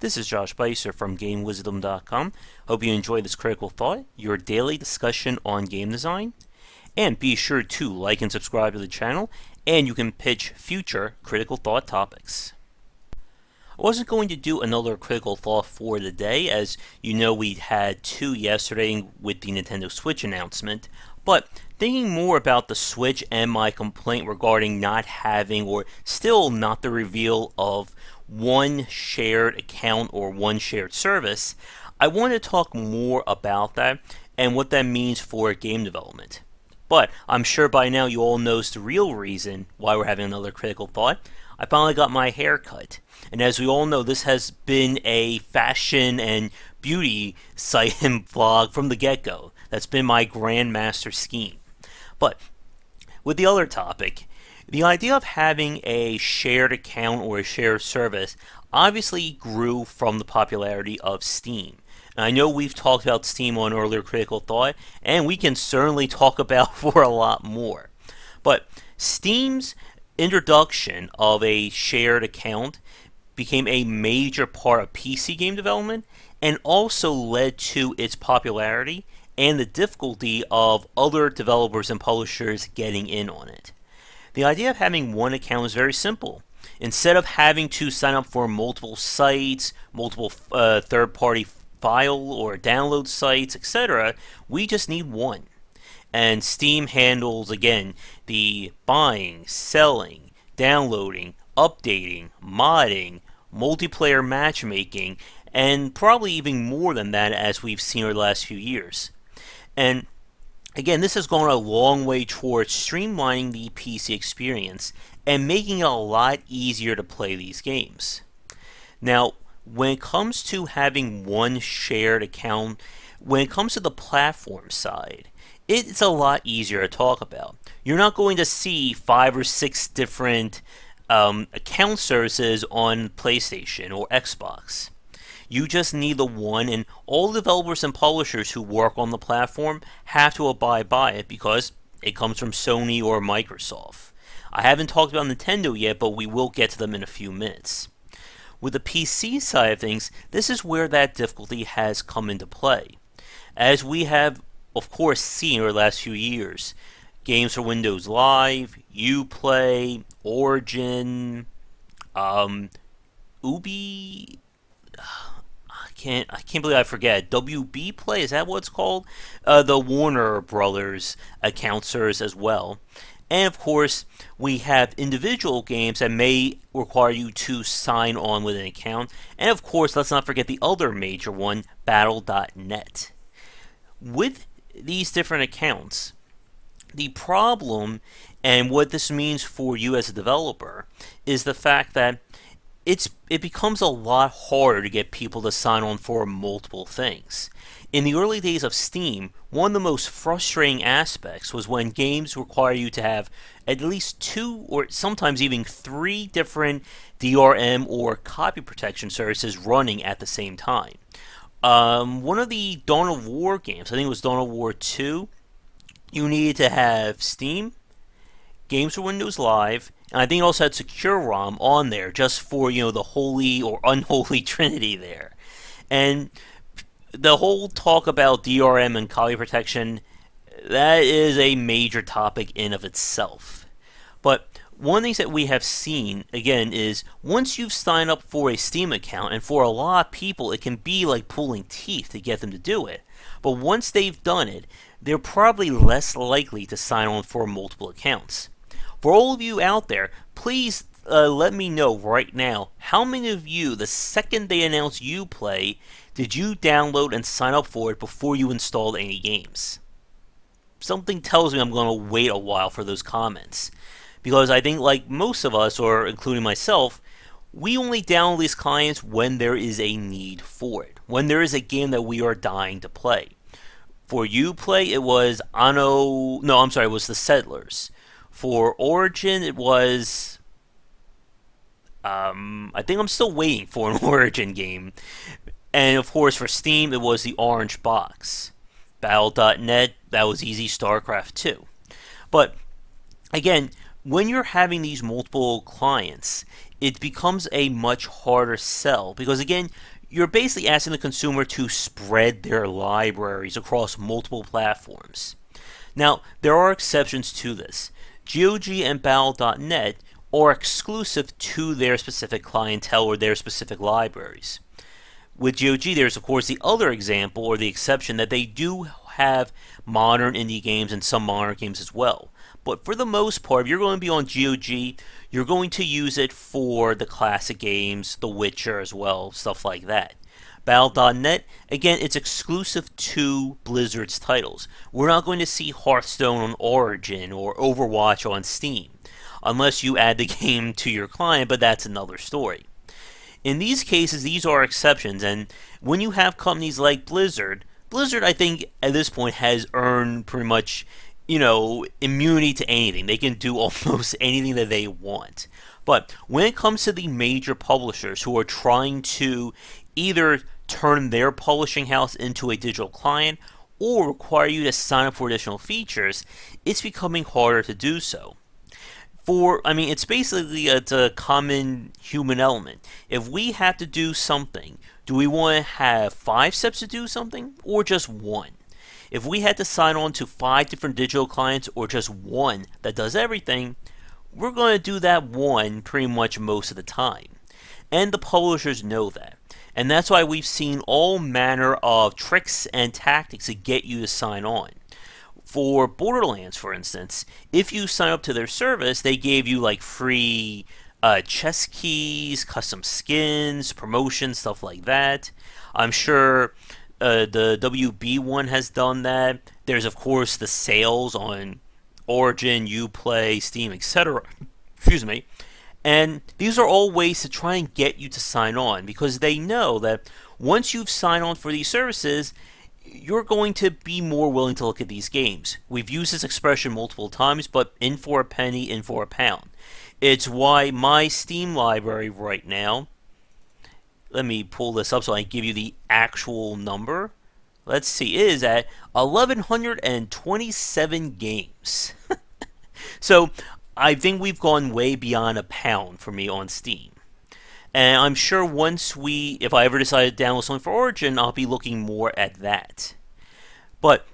This is Josh Bycer from GameWisdom.com. Hope you enjoy this Critical Thought, your daily discussion on game design. And be sure to like and subscribe to the channel, and you can pitch future Critical Thought topics. I wasn't going to do another Critical Thought for the day, as you know we had two yesterday with the Nintendo Switch announcement, but thinking more about the Switch and my complaint regarding not having, or still not the reveal of, one shared account or one shared service, I want to talk more about that and what that means for game development. But I'm sure by now you all knows the real reason why we're having another Critical Thought. I finally got my hair cut. And as we all know, this has been a fashion and beauty site and vlog from the get-go. That's been my grandmaster scheme. But with the other topic, the idea of having a shared account or a shared service obviously grew from the popularity of Steam. And I know we've talked about Steam on earlier Critical Thought, and we can certainly talk about for a lot more. But Steam's introduction of a shared account became a major part of PC game development and also led to its popularity and the difficulty of other developers and publishers getting in on it. The idea of having one account is very simple. Instead of having to sign up for multiple sites, multiple third-party file or download sites, etc., we just need one. And Steam handles, again, the buying, selling, downloading, updating, modding, multiplayer matchmaking, and probably even more than that as we've seen over the last few years. And again, this has gone a long way towards streamlining the PC experience and making it a lot easier to play these games. Now, when it comes to having one shared account, when it comes to the platform side, it's a lot easier to talk about. You're not going to see 5 or 6 different account services on PlayStation or Xbox. You just need the one, and all developers and publishers who work on the platform have to abide by it because it comes from Sony or Microsoft. I haven't talked about Nintendo yet, but we will get to them in a few minutes. With the PC side of things, this is where that difficulty has come into play. As we have, of course, seen over the last few years, games for Windows Live, Uplay, Origin, Ubi, I can't believe I forget. WB Play, is that what it's called? The Warner Brothers account serves as well. And of course, we have individual games that may require you to sign on with an account. And of course, let's not forget the other major one, Battle.net. With these different accounts, the problem and what this means for you as a developer is the fact that it becomes a lot harder to get people to sign on for multiple things. In the early days of Steam, one of the most frustrating aspects was when games require you to have at least 2 or sometimes even 3 different DRM or copy protection services running at the same time. One of the Dawn of War games, I think it was Dawn of War 2, you needed to have Steam, Games for Windows Live, and I think it also had Secure ROM on there just for, the holy or unholy trinity there. And the whole talk about DRM and copy protection, that is a major topic in of itself. But one of the things that we have seen, again, is once you've signed up for a Steam account, and for a lot of people it can be like pulling teeth to get them to do it, but once they've done it, they're probably less likely to sign on for multiple accounts. For all of you out there, please let me know right now, how many of you, the second they announce Uplay, did you download and sign up for it before you installed any games? Something tells me I'm going to wait a while for those comments. Because I think, like most of us, or including myself, we only download these clients when there is a need for it. When there is a game that we are dying to play. For Uplay, it was it was The Settlers. For Origin, it was, I think I'm still waiting for an Origin game. And of course, for Steam, it was the Orange Box. Battle.net, that was easy, StarCraft 2. But, again, when you're having these multiple clients, it becomes a much harder sell because, again, you're basically asking the consumer to spread their libraries across multiple platforms. Now, there are exceptions to this. GOG and Battle.net are exclusive to their specific clientele or their specific libraries. With GOG, there's of course the other example or the exception that they do have modern indie games and some modern games as well. But for the most part, if you're going to be on GOG, you're going to use it for the classic games, The Witcher as well, stuff like that. Battle.net, again, it's exclusive to Blizzard's titles. We're not going to see Hearthstone on Origin or Overwatch on Steam, unless you add the game to your client, but that's another story. In these cases, these are exceptions, and when you have companies like Blizzard, I think at this point has earned pretty much, immunity to anything. They can do almost anything that they want. But when it comes to the major publishers who are trying to either turn their publishing house into a digital client or require you to sign up for additional features, it's becoming harder to do so. It's basically it's a common human element. If we have to do something, do we want to have 5 steps to do something or just one? If we had to sign on to 5 different digital clients or just one that does everything, we're going to do that one pretty much most of the time. And the publishers know that. And that's why we've seen all manner of tricks and tactics to get you to sign on. For Borderlands, for instance, if you sign up to their service, they gave you like free chest keys, custom skins, promotions, stuff like that. I'm sure the WB one has done that. There's, of course, the sales on Origin, Uplay, Steam, etc. Excuse me. And these are all ways to try and get you to sign on because they know that once you've signed on for these services, you're going to be more willing to look at these games. We've used this expression multiple times, but in for a penny, in for a pound. It's why my Steam library right now, let me pull this up so I can give you the actual number. Let's see, it is at 1,127 games. So I think we've gone way beyond a pound for me on Steam. And I'm sure if I ever decide to download something for Origin, I'll be looking more at that. But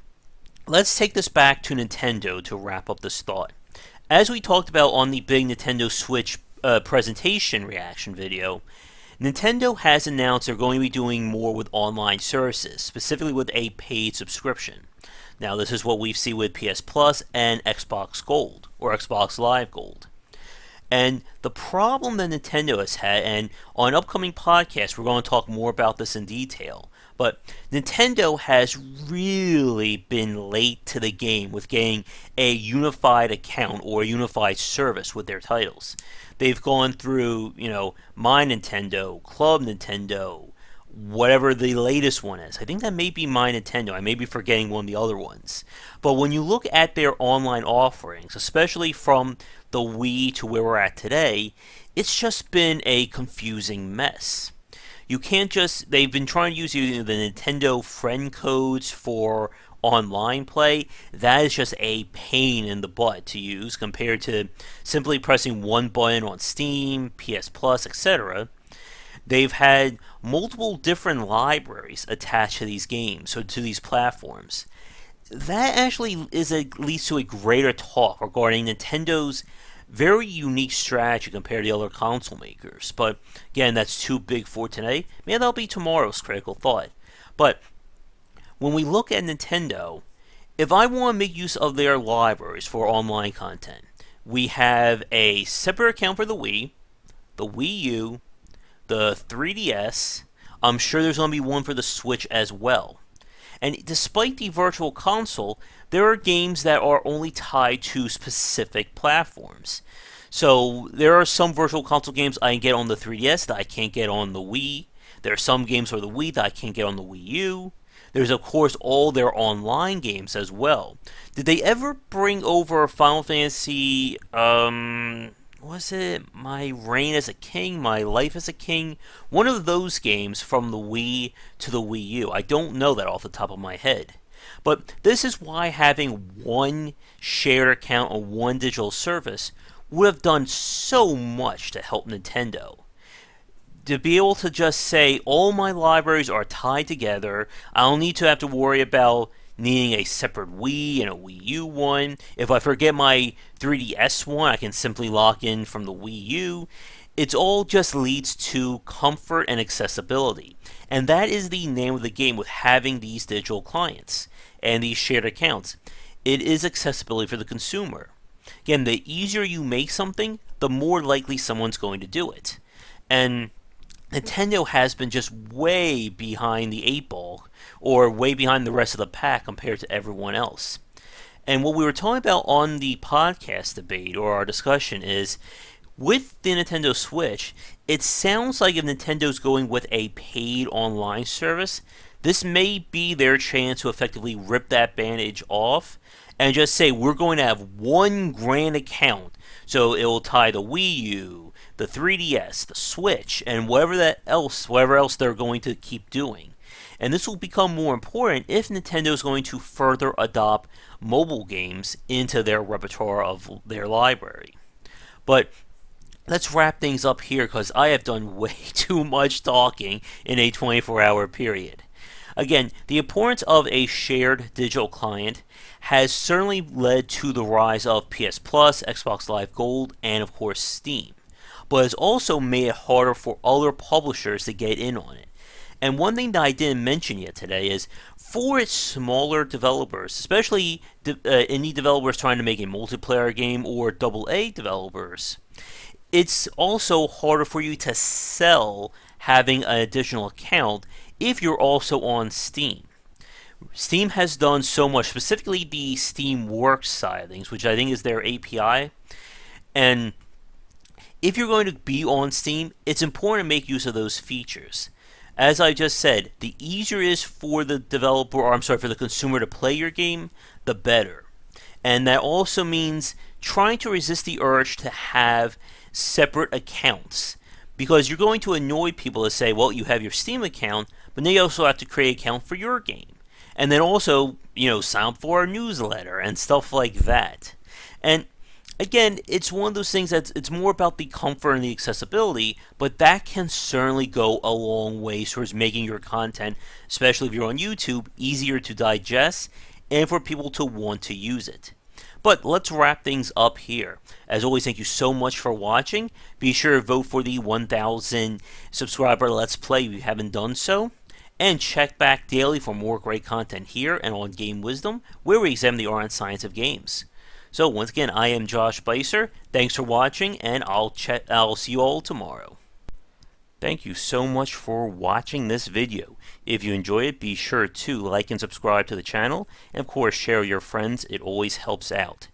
let's take this back to Nintendo to wrap up this thought. As we talked about on the big Nintendo Switch presentation reaction video, Nintendo has announced they're going to be doing more with online services, specifically with a paid subscription. Now, this is what we see with PS Plus and Xbox Gold, or Xbox Live Gold. And the problem that Nintendo has had, and on upcoming podcasts we're going to talk more about this in detail, but Nintendo has really been late to the game with getting a unified account or a unified service with their titles. They've gone through, My Nintendo, Club Nintendo, whatever the latest one is. I think that may be My Nintendo. I may be forgetting one of the other ones. But when you look at their online offerings, especially from the Wii to where we're at today, it's just been a confusing mess. They've been trying to use the Nintendo friend codes for online play. That is just a pain in the butt to use compared to simply pressing one button on Steam, PS Plus, etc. They've had multiple different libraries attached to these games, so to these platforms. That actually leads to a greater talk regarding Nintendo's very unique strategy compared to the other console makers. But again, that's too big for today. Maybe that'll be tomorrow's critical thought. But when we look at Nintendo, if I want to make use of their libraries for online content, we have a separate account for the Wii U, the 3DS. I'm sure there's going to be one for the Switch as well. And despite the Virtual Console, there are games that are only tied to specific platforms. So there are some Virtual Console games I can get on the 3DS that I can't get on the Wii. There are some games for the Wii that I can't get on the Wii U. There's, of course, all their online games as well. Did they ever bring over Final Fantasy, was it My Reign as a King, My Life as a King? One of those games from the Wii to the Wii U. I don't know that off the top of my head. But this is why having one shared account or one digital service would have done so much to help Nintendo. To be able to just say all my libraries are tied together, I don't need to have to worry about needing a separate Wii and a Wii U one. If I forget my 3DS one, I can simply log in from the Wii U. It all just leads to comfort and accessibility. And that is the name of the game with having these digital clients and these shared accounts. It is accessibility for the consumer. Again, the easier you make something, the more likely someone's going to do it. And Nintendo has been just way behind the eight ball, or way behind the rest of the pack compared to everyone else. And what we were talking about on the podcast debate, or our discussion, is with the Nintendo Switch, it sounds like if Nintendo's going with a paid online service, this may be their chance to effectively rip that bandage off and just say, we're going to have one grand account. So it will tie the Wii U, the 3DS, the Switch, and whatever else they're going to keep doing. And this will become more important if Nintendo is going to further adopt mobile games into their repertoire of their library. But let's wrap things up here because I have done way too much talking in a 24-hour period. Again, the importance of a shared digital client has certainly led to the rise of PS Plus, Xbox Live Gold, and of course Steam. But it's also made it harder for other publishers to get in on it. And one thing that I didn't mention yet today is for its smaller developers, especially indie developers trying to make a multiplayer game or AA developers, it's also harder for you to sell having an additional account if you're also on Steam. Steam has done so much, specifically the Steam Works side of things, which I think is their API. And if you're going to be on Steam, it's important to make use of those features. As I just said, the easier it is for the developer, or I'm sorry, for the consumer to play your game, the better. And that also means trying to resist the urge to have separate accounts, because you're going to annoy people to say, well, you have your Steam account, but then you also have to create an account for your game. And then also, sign up for our newsletter and stuff like that. And again, it's one of those things that it's more about the comfort and the accessibility, but that can certainly go a long way towards making your content, especially if you're on YouTube, easier to digest and for people to want to use it. But let's wrap things up here. As always, thank you so much for watching. Be sure to vote for the 1,000 subscriber Let's Play if you haven't done so. And check back daily for more great content here and on Game Wisdom, where we examine the art and science of games. So once again, I am Josh Bycer. Thanks for watching, and I'll see you all tomorrow. Thank you so much for watching this video. If you enjoyed it, be sure to like and subscribe to the channel, and of course share with your friends. It always helps out.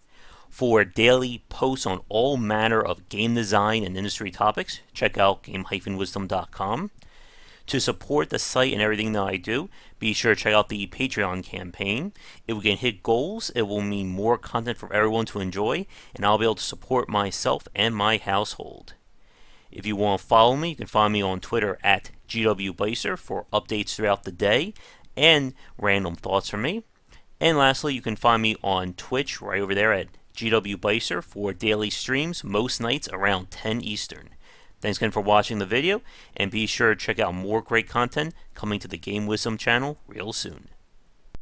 For daily posts on all manner of game design and industry topics, check out game-wisdom.com. To support the site and everything that I do, be sure to check out the Patreon campaign. If we can hit goals, it will mean more content for everyone to enjoy, and I'll be able to support myself and my household. If you want to follow me, you can find me on Twitter at GWBycer for updates throughout the day and random thoughts from me. And lastly, you can find me on Twitch right over there at GWBycer for daily streams most nights around 10 Eastern. Thanks again for watching the video, and be sure to check out more great content coming to the Game Wisdom channel real soon.